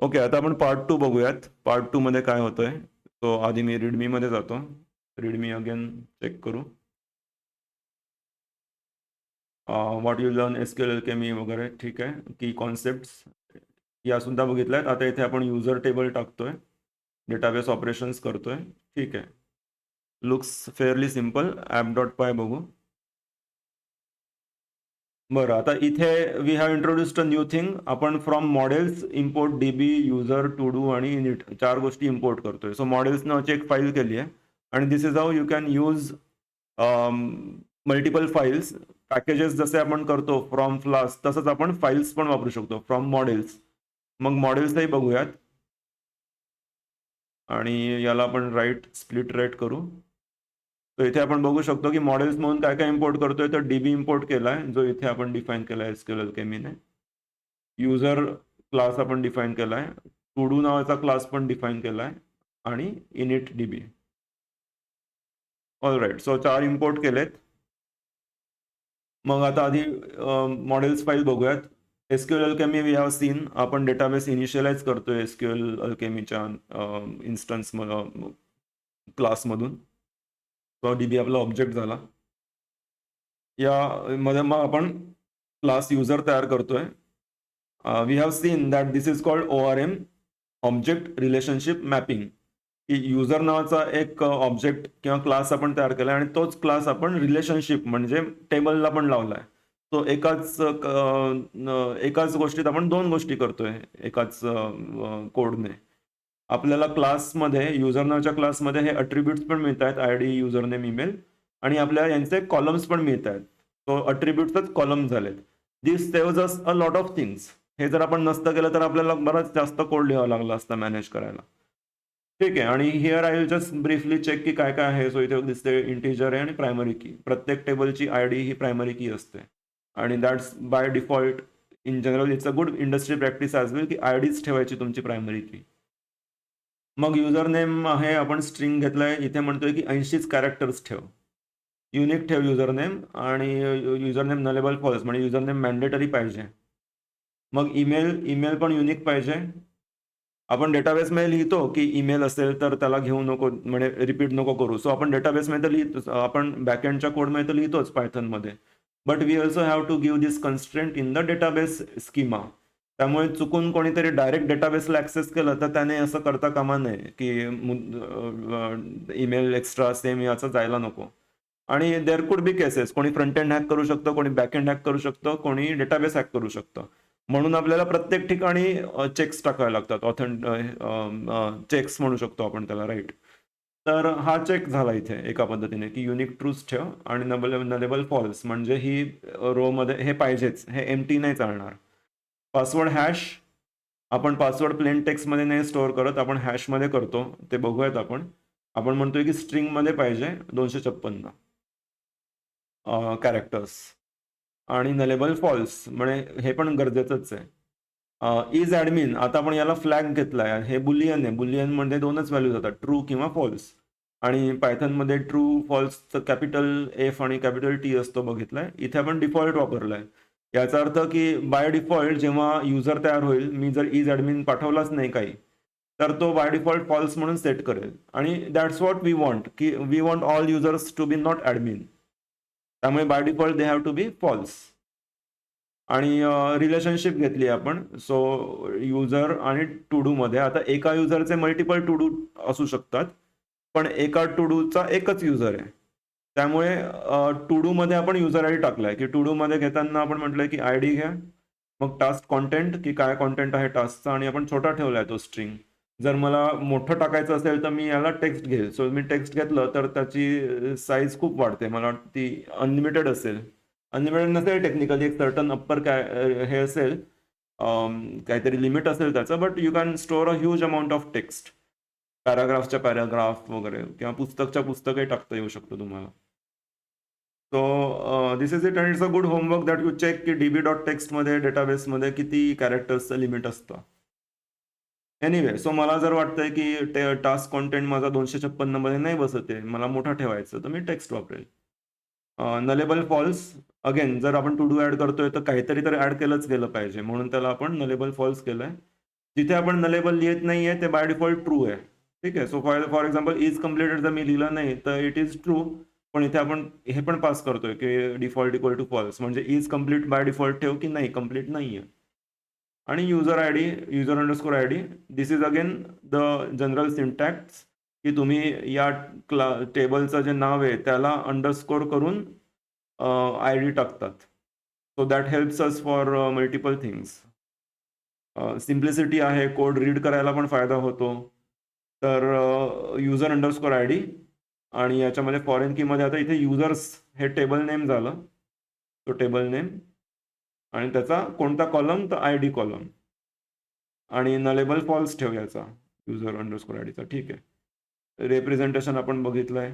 Okay, आता आपण part 2 बघूयात. पार्ट 2 मध्ये काय होतंय. तो आधी मी रीडमी मध्ये जातो. रीडमी अगेन चेक करू. What you learn SQL Alchemy वगैरे ठीक आहे. की कॉन्सेप्ट्स या सुद्धा बघितल्यात. आता इथे आपण युजर टेबल टाकतोय, डेटाबेस ऑपरेशन्स करतोय. ठीक आहे. Looks fairly simple. App dot py बघू. बरं, आता इथे we have introduced a new thing. आपण from models import DB, user, to do आणि इनिट 4 गोष्टी इम्पोर्ट करतोय. सो मॉडेल्स नावाची एक फाईल केली आहे आणि this is how you can use multiple files. Packages जसे आपण करतो फ्रॉम क्लास, तसंच आपण फाईल्स पण वापरू शकतो फ्रॉम मॉडेल्स. मग मॉडेल्सही बघूयात आणि याला आपण राईट स्प्लिट राईट करू. तर इथे आपण बघू शकतो की मॉडेल्स म्हणून काय काय इम्पोर्ट करतोय. तर डीबी इम्पोर्ट केलाय, जो इथे आपण डिफाईन केलाय एसक्यूएल अल्केमीने. युजर क्लास आपण डिफाईन केलाय, टू डू नावाचा क्लास पण डिफाईन केलाय आणि init DB. All right. So 4 import केलेत. मग आता आधी मॉडेल्स फाईल बघूयात. SQL alchemy we have seen. आपण डेटाबेस इनिशियलाइज करतोय एसक्यूएल अल्केमीच्या इन्स्टन्स क्लासमधून. तो डीबी आपला ऑब्जेक्ट झाला. या मध्ये मग आपण क्लास युजर तयार करतोय. We have seen that this is called ORM, object relationship mapping. की युजर नावाचा एक ऑब्जेक्ट किंवा क्लास आपण तयार केला आणि तोच क्लास आपण रिलेशनशिप म्हणजे टेबलला पण लावलाय. तो एकाच गोष्टीत आपण 2 गोष्टी करतोय एकाच कोडने. आपल्याला क्लासमध्ये युजर नावाच्या क्लासमध्ये हे अट्रिब्यूट्स पण मिळत आहेत, आयडी, युजरनेम, ईमेल आणि आपल्याला यांचे कॉलम्स पण मिळत आहेत. तो अट्रिब्यूट्सच कॉलम झालेत. This saves us a lot of things. हे जर आपण नसतं केलं तर आपल्याला बराच जास्त कोड लिहावा लागला असता मॅनेज करायला. ठीक आहे. आणि here I will just briefly check की काय काय आहे. सो इथे दिसते इंटिजर आहे आणि प्रायमरी की. प्रत्येक टेबलची आयडी ही प्रायमरी की असते आणि that's by default. In general it's a good industry practice as well की आयडीच ठेवायची तुमची प्रायमरी की. मग युजर नेम आहे, आपण स्ट्रिंग घेतलाय. इथे म्हणतोय की 80च कॅरेक्टर्स ठेव. युनिक ठेव युजर नेम आणि युजर नेम नलेबल फॉल्स म्हणजे युजर नेम मॅन्डेटरी पाहिजे. मग ईमेल पण युनिक पाहिजे. आपण डेटाबेसमध्ये लिहितो की ईमेल असेल तर त्याला घेऊ नको, म्हणजे रिपीट नको करू. सो आपण डेटाबेसमध्ये तर लिहितो, आपण बॅकएंडच्या कोडमध्ये तर लिहितोच पायथनमध्ये. But we also have to give this constraint in the database schema. त्यामुळे चुकून कोणीतरी डायरेक्ट डेटाबेसला ॲक्सेस केलं तर त्याने असं करता कामा नये की ईमेल एक्स्ट्रा सेम याचं जायला नको. आणि देअर कुड बी केसेस, कोणी फ्रंट एंड हॅक करू शकतं, कोणी बॅक एंड हॅक करू शकतं, कोणी डेटाबेस हॅक करू शकतं. म्हणून आपल्याला प्रत्येक ठिकाणी चेक्स टाकावे लागतात. चेक्स म्हणू शकतो आपण त्याला, राईट. तर हा चेक झाला इथे एका पद्धतीने की युनिक ट्रूथ ठेव आणि नलेबल फॉल्स म्हणजे ही रो मध्ये हे पाहिजेच, हे एम्प्टी नाही चालणार. पासवर्ड हॅश, आपण पासवर्ड प्लेन टेक्स्ट मध्ये नाही स्टोअर करत, आपण हॅश मध्ये करतो. ते बघूयात आपण. आपण म्हणतोय की स्ट्रिंग मध्ये पाहिजे 256 कॅरेक्टर्स आणि नलेबल फॉल्स म्हणजे हे पण गरजेचंच आहे. इज ॲडमिन, आता आपण याला फ्लॅग घेतलाय. हे बुलियन आहे. बुलियन मध्ये 2च व्हॅल्यूज होतात, ट्रू किंवा फॉल्स. आणि पायथनमध्ये ट्रू फॉल्सचं कॅपिटल एफ आणि कॅपिटल टी असतो बघितलाय. इथे आपण डिफॉल्ट वापरलाय. याचा अर्थ की बाय डिफॉल्ट जेव्हा युजर तयार होईल, मी जर इज ॲडमिन पाठवलाच नाही काही, तर तो बाय डिफॉल्ट फॉल्स म्हणून सेट करेल. आणि दॅट्स व्हॉट वी वॉन्ट, की we want all users to be not admin. त्यामुळे by default they have to be false. आणि रिलेशनशिप घेतली आपण. सो युजर आणि टू डू मध्ये आता एका युजरचे मल्टिपल टू डू असू शकतात, पण एका टू डूचा एकच युजर आहे. त्यामुळे टू डू मध्ये आपण युजर आयडी टाकलाय की टू डू मध्ये घेताना आपण म्हटलंय की आयडी घ्या, मग टास्क कॉन्टेंट की काय कॉन्टेंट आहे टास्कचा, आणि आपण छोटा ठेवलाय तो स्ट्रिंग. जर मला मोठं टाकायचं असेल तर मी याला टेक्स्ट घेईल. सो मी टेक्स्ट घेतलं तर त्याची साईज खूप वाढते. मला वाटतं ती अनलिमिटेड असेल. अनलिमिटेड नसेल टेक्निकली, एक सर्टन अप्पर काय हे असेल, काहीतरी लिमिट असेल त्याचं. But you can store a huge amount of text. पॅराग्राफच्या पॅराग्राफ वगैरे किंवा पुस्तकच्या पुस्तकही टाकता येऊ शकतो तुम्हाला. So this is it, and it's a good homework that you check की डीबी डॉट टेक्स्टमध्ये डेटाबेसमध्ये किती कॅरेक्टर्सचं लिमिट असतं. एनिवे, सो मला जर वाटतंय की टास्क कॉन्टेंट माझा 256 मध्ये नाही बसत आहे, मला मोठा ठेवायचं, तर मी टेक्स्ट वापरेल. नलेबल फॉल्स, अगेन जर आपण टू डू ॲड करतोय तर काहीतरी तर ॲड केलंच गेलं पाहिजे, म्हणून त्याला आपण नलेबल फॉल्स केलंय. जिथे आपण नलेबल लिहित नाहीये ते बाय डिफॉल्ट ट्रू आहे. ठीक आहे. So for example is completed जर मी लिहिलं नाही तर इट इज ट्रू, पण इथे आपण हे पण पास करतोय की डिफॉल्ट इक्वल टू फॉल्स, म्हणजे इज कम्प्लीट बाय डिफॉल्ट ठेव की नाही कम्प्लीट नाहीये. आणि user I D, user underscore I D, this is again the general syntax की तुम्ही या टेबलचं जे नाव आहे त्याला अंडरस्कोर करून आय डी टाकतात. So that helps us for multiple things. Simplicity आहे, कोड रीड करायला पण फायदा होतो. तर युजर अंडरस्कोर आय डी आणि याच्यामध्ये फॉरेन कीमध्ये आता इथे युजर्स हे टेबल नेम झालं, तो टेबल नेम आणि त्याचा कोणता कॉलम तर आय डी कॉलम आणि नलेबल फॉल्स ठेव याचा युजर अंडरस्कोर आय डीचा. ठीक आहे. रिप्रेझेंटेशन आपण बघितलंय.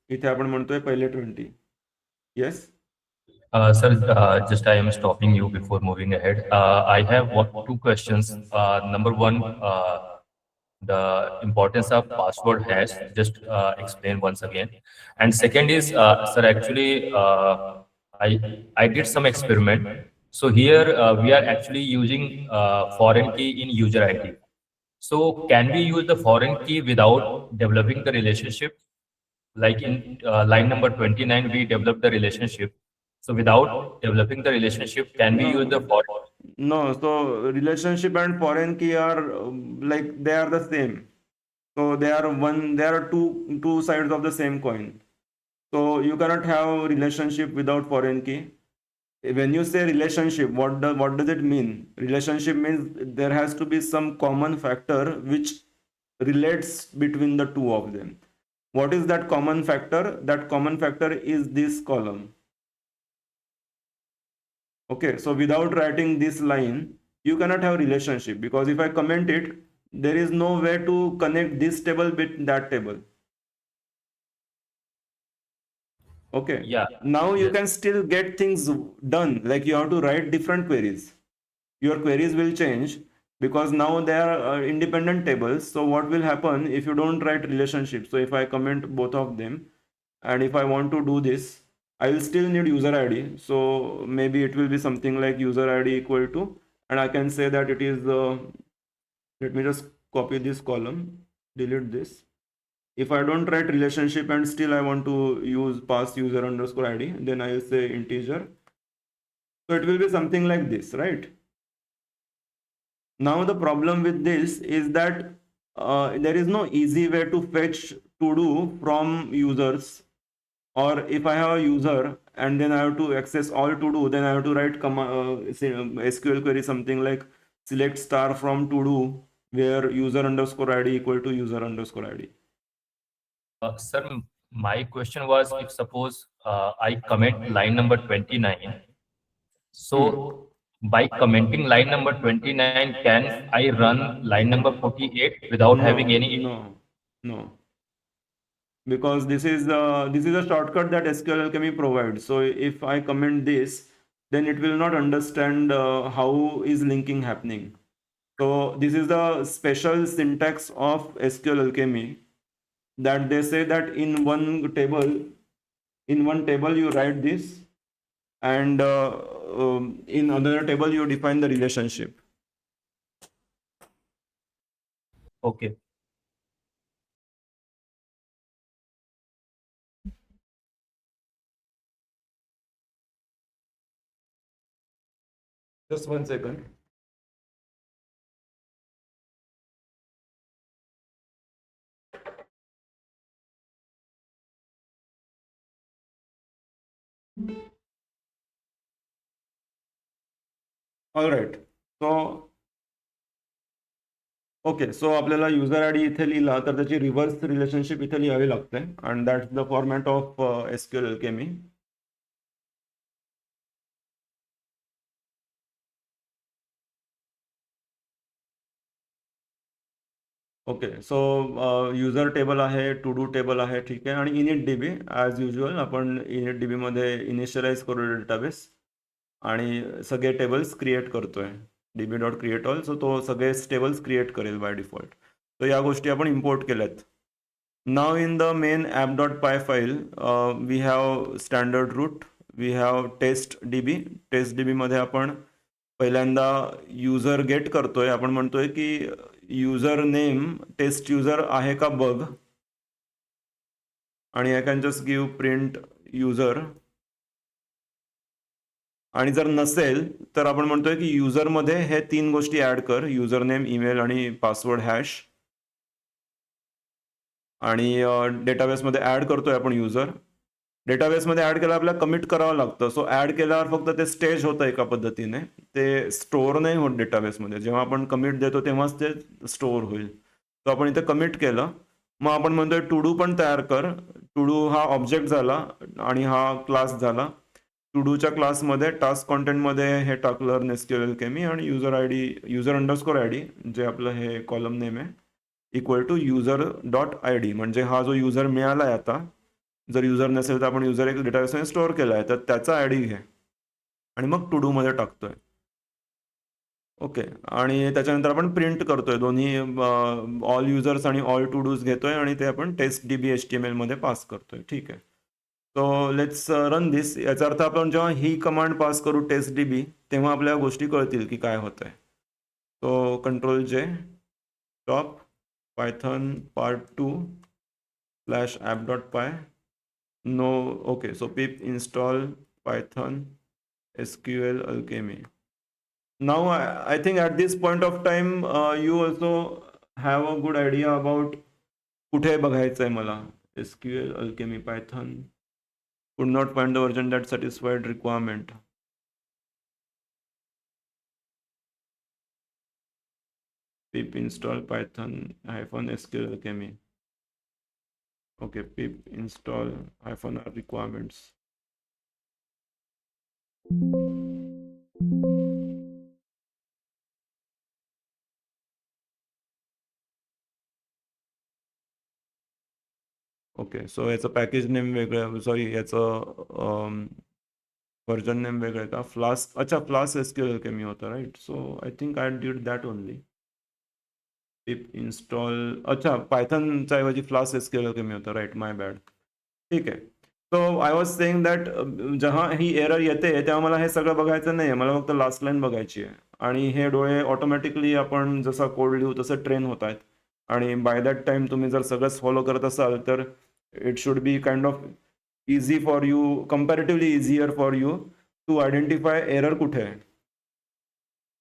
इथे आपण म्हणतोय पहिले 20. Yes. Sir, just I am stopping you before moving ahead. I have two questions. Number one, the importance of password hash. Just explain once again. And second is, sir, actually, I did some experiment. So here we are actually using foreign key in user ID. So can we use the foreign key without developing the relationship? Like in line number 29, we developed the relationship. So without developing the relationship, can we use the foreign? No, so relationship and foreign key are like they are the same. So they are two sides of the same coin. So you cannot have relationship without foreign key. When you say relationship, what does it mean? Relationship means there has to be some common factor which relates between the two of them. What is that common factor? That common factor is this column. Okay, so without writing this line, you cannot have relationship, because if I comment it, there is no way to connect this table with that table. Okay. Yeah. Now you Yes. can still get things done, like you have to write different queries. Your queries will change because now they are independent tables. So what will happen if you don't write relationship? So if I comment both of them, and if I want to do this, I will still need user ID. So maybe it will be something like user ID equal to, and I can say that it is, let me just copy this column, delete this. If I don't write relationship and still I want to use pass user underscore ID, then I will say integer. So it will be something like this, right? Now the problem with this is that there is no easy way to fetch to do from users. Or if I have a user and then I have to access all to do, then I have to write SQL query something like select star from to do, where user underscore ID equal to user underscore ID. Sir, my question was, if suppose I comment line number 29, so by commenting line number 29, can I run line number 48 without having any? No, because this is a shortcut that SQL Alchemy provides. So if I comment this, then it will not understand how is linking happening. So this is the special syntax of SQL Alchemy, that they say that in one table you write this, and in another table you define the relationship. Okay. Just 1 second. All right. So okay, so आपल्याला user I D इथे लिहिला तर त्याची reverse relationship इथे लिहावी लागते, and that's the format of SQL Alchemy. Okay, so user table आहे, to do table आहे, ठीक आहे, आणि इनिट डीबी ॲज युजल आपण इनिट डीबी मध्ये इनिशियलाइज करू डेटाबेस आणि सगळे टेबल्स क्रिएट करतोय. db.create all, सो तो सगळे टेबल्स क्रिएट करेल बाय डिफॉल्ट. तर या गोष्टी आपण इम्पोर्ट केल्यात. Now in the main app.py file, we have standard root, we have test db मध्ये आपण पहिल्यांदा युजर गेट करतोय, आपण म्हणतोय की युजर नेम टेस्ट युजर आहे का बघ, आणि I can just give print user, आणि जर नसेल तर आपण म्हणतोय की युजरमध्ये हे 3 गोष्टी ऍड कर, युजर नेम, ईमेल आणि पासवर्ड हॅश, आणि डेटाबेसमध्ये ऍड करतोय आपण युजर. डेटाबेसमध्ये ऍड केला आपल्याला कमिट करावं लागतं, सो ऍड केल्यावर फक्त ते स्टेज होतं एका पद्धतीने, ते स्टोअर नाही होत डेटाबेसमध्ये. जेव्हा आपण कमिट देतो तेव्हाच ते स्टोअर होईल. तर आपण इथे कमिट केलं, मग आपण म्हणतोय टू डू पण तयार कर. टू डू हा ऑब्जेक्ट झाला आणि हा क्लास झाला. टू डूच्या क्लासमध्ये टास्क कॉन्टेंटमध्ये हे टाकलं नेस्क्यूएल केमी, आणि user I D, user underscore I D, जे आपलं हे कॉलम नेम आहे, equal to user dot I D, म्हणजे हा जो युजर मिळाला आहे आता, जर युजर नसेल तर आपण युजर एक डेटाबेसमध्ये स्टोअर केला आहे तर त्याचा आय डी घे, आणि मग टू डूमध्ये टाकतोय. ओके, आणि त्याच्यानंतर आपण प्रिंट करतोय दोन्ही, ऑल युजर्स आणि ऑल टू डूज घेतोय, आणि ते आपण टेस्ट डीबी HTML मध्ये पास करतोय. ठीक आहे, सो लेट्स रन दिस. याचा अर्थ आपण जेव्हा ही कमांड पास करू टेस्ट डीबी, तेव्हा आपल्या गोष्टी कळतील की काय होत आहे. सो कंट्रोल जे, top, Python part 2 /app.py, no, okay, so pip install python sql alchemy. Now I think at this point of time you also have a good idea about कुठे बघायचंय मला. sql alchemy python could not find the version that satisfied requirement. Pip install python -sql alchemy. Okay, pip install -r requirements. Okay, so याचं package name वेगळं, sorry याचं version name वेगळं आहे का? Flask, अच्छा, फ्लास्क SQL alchemy होता, right. So I think I did that only. Pip install, अच्छा, पायथनच्या ऐवजी फ्लास्क SQL alchemy होता, राईट, माय बॅड. ठीक आहे, so I was saying that जेव्हा ही एरर येते तेव्हा मला हे सगळं बघायचं नाही आहे, मला फक्त लास्ट लाईन बघायची आहे, आणि हे डोळे ऑटोमॅटिकली आपण जसा कोड लिहू तसं ट्रेन होत आहेत, आणि बाय दॅट टाइम तुम्ही जर सगळंच फॉलो करत असाल तर it should be kind of easy for you, comparatively easier for you to identify error कुठे आहे,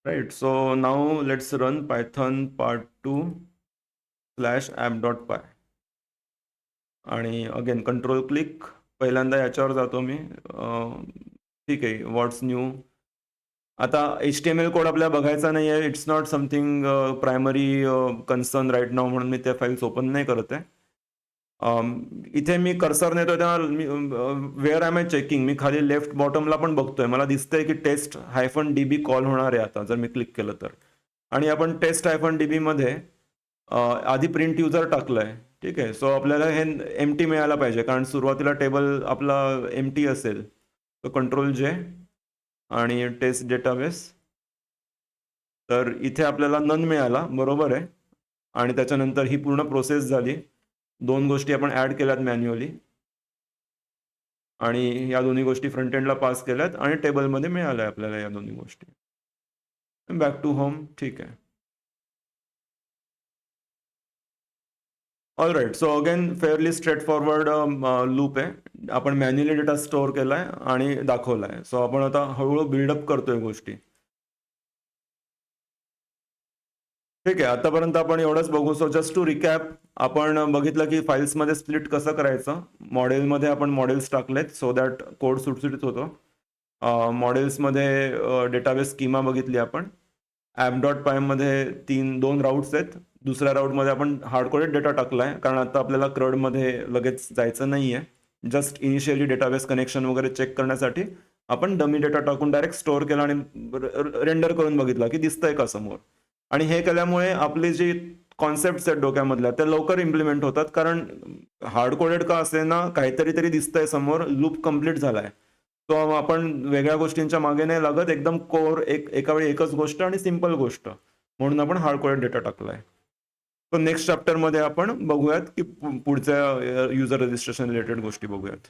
right. So now let's run python part 2 /app.py, आणि अगेन कंट्रोल क्लिक. पहिल्यांदा याच्यावर जातो मी. ठीक आहे, व्हॉट्स न्यू. आता HTML कोड आपल्याला बघायचा नाही आहे, it's not something primary concern right नाव, म्हणून मी त्या फाईल्स ओपन नाही करत आहे. इथे मी कर्सर नेतो तेव्हा वेअर आय चेकिंग, मी खाली लेफ्ट बॉटमला पण बघतोय, मला दिसतंय की टेस्ट -db कॉल होणार आहे आता जर मी क्लिक केलं तर, आणि आपण टेस्ट -db मध्ये आधी प्रिंट युजर टाकलंय. ठीक आहे, सो आपल्याला हे एम्प्टी मिळायला पाहिजे, कारण सुरुवातीला टेबल आपला एम्प्टी असेल. तर कंट्रोल जे आणि टेस्ट डेटाबेस, तर इथे आपल्याला नन मिळाला, बरोबर आहे, आणि त्याच्यानंतर ही पूर्ण प्रोसेस झाली. 2 गोष्टी आपण ऍड केल्यात मॅन्युअली, आणि या दोन्ही गोष्टी फ्रंट एंडला पास केल्यात, आणि टेबलमध्ये मिळाल्या आपल्याला या दोन्ही गोष्टी. Back to home. ठीक आहे, all right. So again fairly straightforward loop आहे. आपण मॅन्युअली डेटा स्टोअर केलाय आणि दाखवलाय. सो आपण आता हळूहळू बिल्डअप करतोय गोष्टी. ठीक आहे, आतापर्यंत आपण एवढंच बघू. सो जस्ट टू रिकॅप, आपण बघितलं की फाईल्समध्ये स्प्लिट कसं करायचं. मॉडेलमध्ये आपण मॉडेल्स टाकलेत सो दॅट कोड सुटसुटीत होतो. मॉडेल्समध्ये डेटाबेस स्कीमा बघितली आपण. app.py मध्ये 2 राऊट्स आहेत. दुसऱ्या राऊटमध्ये आपण हार्डकोडेड डेटा टाकलाय, कारण आता आपल्याला क्रडमध्ये लगेच जायचं नाहीये. जस्ट इनिशियली डेटाबेस कनेक्शन वगैरे चेक करण्यासाठी आपण डमी डेटा टाकून डायरेक्ट स्टोअर केला आणि रेंडर करून बघितला की दिसतंय का समोर. आणि हे केल्यामुळे आपले जे कॉन्सेप्ट आहेत डोक्यामधल्या त्या लवकर इम्प्लिमेंट होतात, कारण हार्डकोडेड का असे ना, काहीतरी तरी दिसतंय समोर, लूप कंप्लीट झालाय. तो आपण वेगळ्या गोष्टींच्या मागे नाही लागत, एकदम कोर एका वेळी एकच गोष्ट आणि सिंपल गोष्ट, म्हणून आपण हार्डकोडेड डेटा टाकलाय. तो नेक्स्ट चॅप्टरमध्ये आपण बघूयात की पुढच्या युजर रजिस्ट्रेशन रिलेटेड गोष्टी बघूयात.